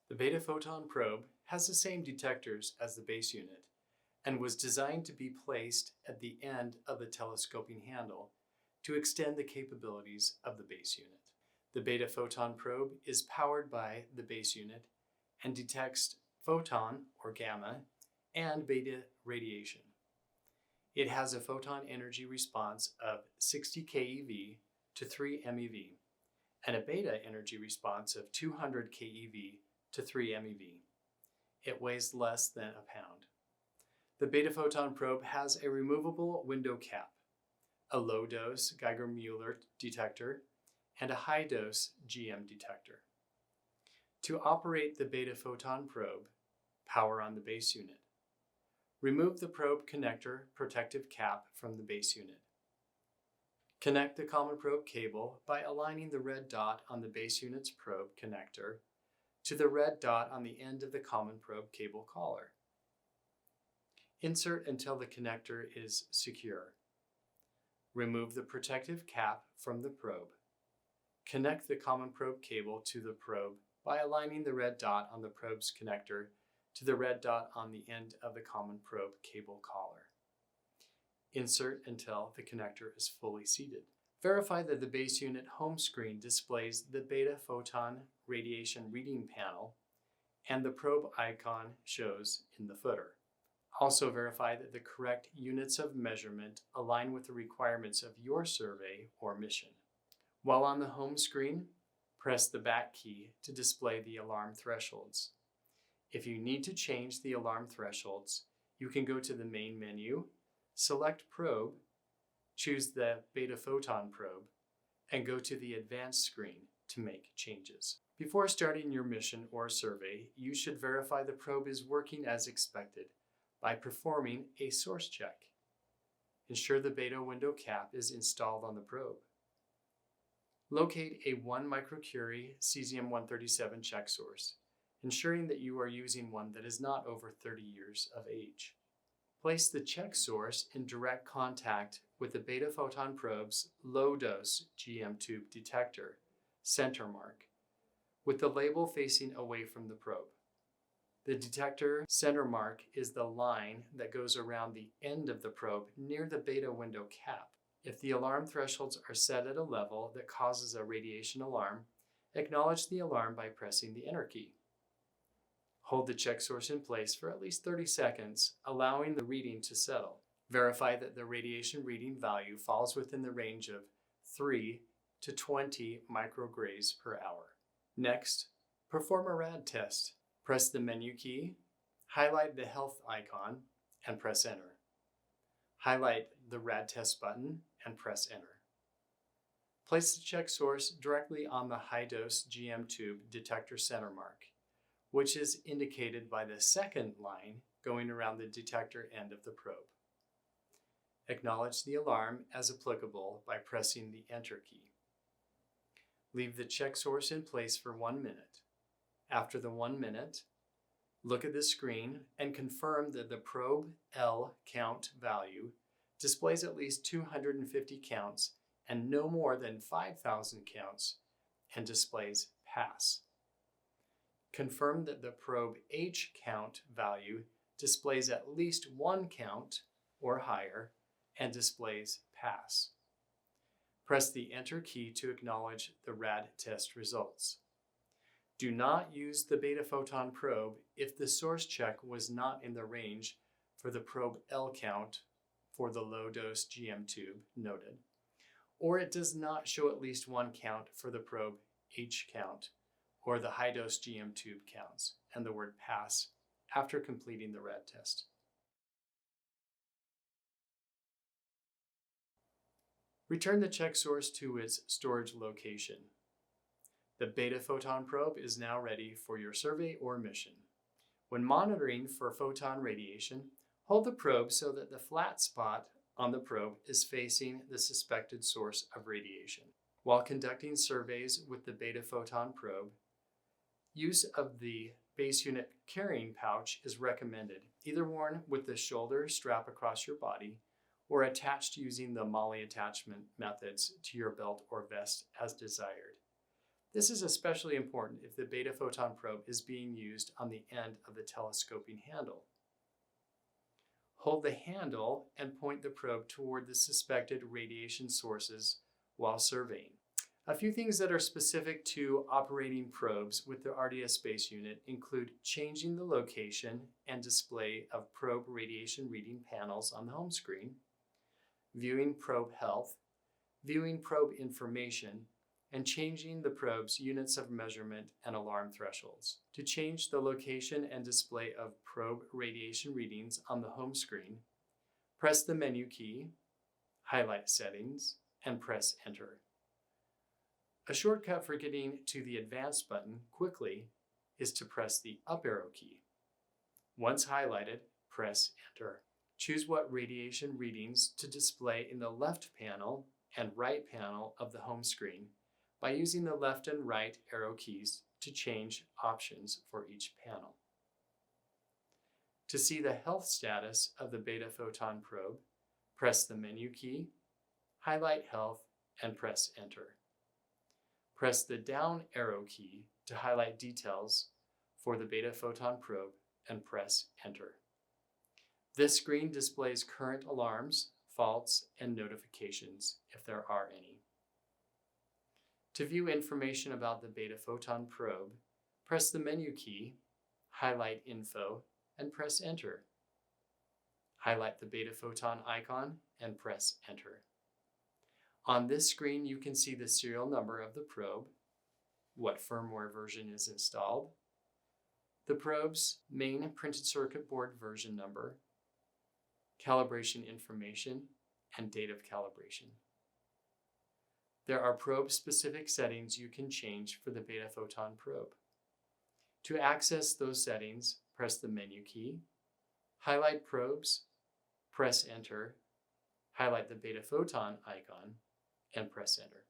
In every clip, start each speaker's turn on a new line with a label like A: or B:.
A: The Beta-Photon Probe has the same detectors as the base unit and was designed to be placed at the end of the telescoping handle to extend the capabilities of the base unit. The Beta-Photon Probe is powered by the base unit and detects photon or gamma and beta radiation. It has a photon energy response of 60 keV to 3 MeV and a beta energy response of 200 keV to 3 MeV. It weighs less than a pound. The Beta-Photon Probe has a removable window cap, a low-dose Geiger-Müller detector, and a high-dose GM detector. To operate the Beta-Photon Probe, power on the base unit. Remove the probe connector protective cap from the base unit. Connect the common probe cable by aligning the red dot on the base unit's probe connector to the red dot on the end of the common probe cable collar. Insert until the connector is secure. Remove the protective cap from the probe. Connect the common probe cable to the probe by aligning the red dot on the probe's connector to the red dot on the end of the common probe cable collar. Insert until the connector is fully seated. Verify that the base unit home screen displays the beta-photon radiation reading panel and the probe icon shows in the footer. Also verify that the correct units of measurement align with the requirements of your survey or mission. While on the home screen, press the back key to display the alarm thresholds. If you need to change the alarm thresholds, you can go to the main menu, select Probe, choose the Beta-Photon Probe, and go to the Advanced screen to make changes. Before starting your mission or survey, you should verify the probe is working as expected by performing a source check. Ensure the beta window cap is installed on the probe. Locate a 1 microcurie cesium-137 check source, ensuring that you are using one that is not over 30 years of age. Place the check source in direct contact with the Beta-Photon Probe's low-dose GM tube detector, center mark, with the label facing away from the probe. The detector center mark is the line that goes around the end of the probe near the beta window cap. If the alarm thresholds are set at a level that causes a radiation alarm, acknowledge the alarm by pressing the Enter key. Hold the check source in place for at least 30 seconds, allowing the reading to settle. Verify that the radiation reading value falls within the range of 3 to 20 micrograys per hour. Next, perform a rad test. Press the menu key, highlight the health icon, and press Enter. Highlight the rad test button and press Enter. Place the check source directly on the high-dose GM tube detector center mark, which is indicated by the second line going around the detector end of the probe. Acknowledge the alarm as applicable by pressing the Enter key. Leave the check source in place for 1 minute. After the 1 minute, look at the screen and confirm that the probe L count value displays at least 250 counts and no more than 5,000 counts and displays pass. Confirm that the probe H count value displays at least 1 count or higher and displays pass. Press the Enter key to acknowledge the rad test results. Do not use the Beta-Photon Probe if the source check was not in the range for the probe L count for the low-dose GM tube noted, or it does not show at least 1 count for the probe H count or the high-dose GM tube counts, and the word pass after completing the rad test. Return the check source to its storage location. The Beta-Photon Probe is now ready for your survey or mission. When monitoring for photon radiation, hold the probe so that the flat spot on the probe is facing the suspected source of radiation. While conducting surveys with the Beta-Photon Probe, use of the base unit carrying pouch is recommended, either worn with the shoulder strap across your body or attached using the MOLLE attachment methods to your belt or vest as desired. This is especially important if the Beta-Photon Probe is being used on the end of the telescoping handle. Hold the handle and point the probe toward the suspected radiation sources while surveying. A few things that are specific to operating probes with the RDS Space Unit include changing the location and display of probe radiation reading panels on the home screen, viewing probe health, viewing probe information, and changing the probe's units of measurement and alarm thresholds. To change the location and display of probe radiation readings on the home screen, press the menu key, highlight Settings, and press Enter. A shortcut for getting to the Advanced button quickly is to press the up arrow key. Once highlighted, press Enter. Choose what radiation readings to display in the left panel and right panel of the home screen by using the left and right arrow keys to change options for each panel. To see the health status of the Beta-Photon Probe, press the menu key, highlight Health, and press Enter. Press the down arrow key to highlight details for the Beta-Photon Probe and press Enter. This screen displays current alarms, faults, and notifications if there are any. To view information about the Beta-Photon Probe, press the menu key, highlight Info, and press Enter. Highlight the Beta-Photon icon and press Enter. On this screen, you can see the serial number of the probe, what firmware version is installed, the probe's main printed circuit board version number, calibration information, and date of calibration. There are probe-specific settings you can change for the Beta-Photon Probe. To access those settings, press the menu key, highlight Probes, press Enter, highlight the Beta-Photon icon, and press Enter.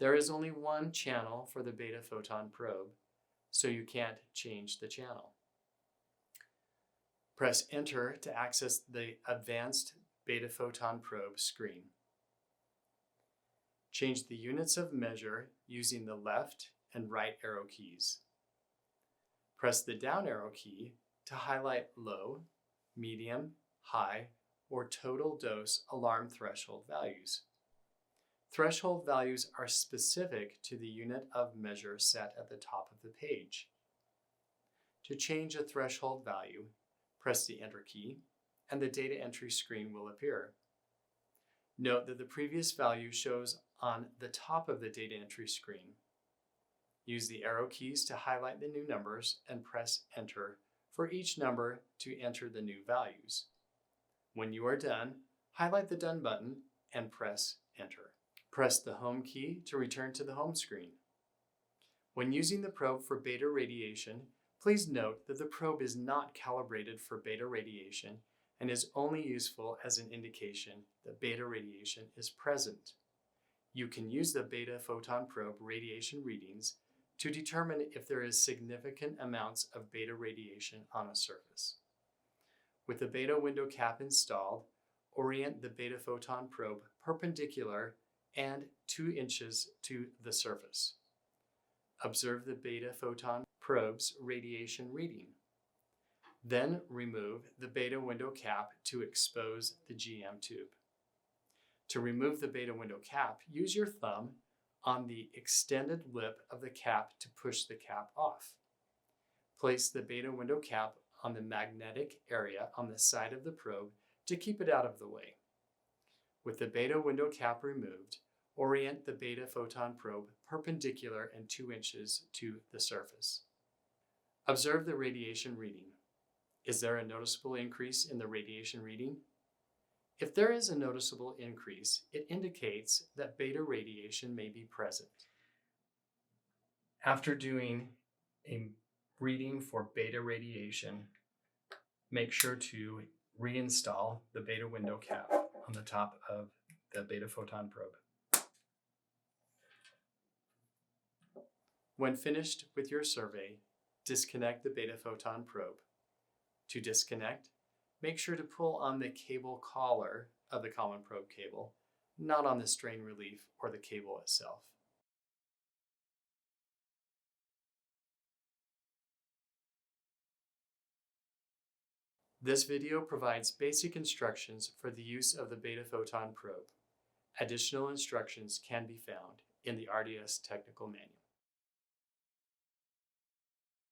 A: There is only one channel for the Beta-Photon Probe, so you can't change the channel. Press Enter to access the Advanced Beta-Photon Probe screen. Change the units of measure using the left and right arrow keys. Press the down arrow key to highlight low, medium, high, or total dose alarm threshold values. Threshold values are specific to the unit of measure set at the top of the page. To change a threshold value, press the Enter key, and the data entry screen will appear. Note that the previous value shows on the top of the data entry screen. Use the arrow keys to highlight the new numbers and press Enter for each number to enter the new values. When you are done, highlight the Done button and press Enter. Press the Home key to return to the home screen. When using the probe for beta radiation, please note that the probe is not calibrated for beta radiation and is only useful as an indication that beta radiation is present. You can use the Beta-Photon Probe radiation readings to determine if there is significant amounts of beta radiation on a surface. With the beta window cap installed, orient the Beta-Photon Probe perpendicular and 2 inches to the surface. Observe the Beta-Photon Probe's radiation reading. Then remove the beta window cap to expose the GM tube. To remove the beta window cap, use your thumb on the extended lip of the cap to push the cap off. Place the beta window cap on the magnetic area on the side of the probe to keep it out of the way. With the beta window cap removed, orient the Beta-Photon Probe perpendicular and 2 inches to the surface. Observe the radiation reading. Is there a noticeable increase in the radiation reading? If there is a noticeable increase, it indicates that beta radiation may be present. After doing a reading for beta radiation, make sure to reinstall the beta window cap on the top of the Beta-Photon Probe. When finished with your survey, disconnect the Beta-Photon Probe. To disconnect, make sure to pull on the cable collar of the common probe cable, not on the strain relief or the cable itself. This video provides basic instructions for the use of the Beta-Photon Probe. Additional instructions can be found in the RDS Technical Manual.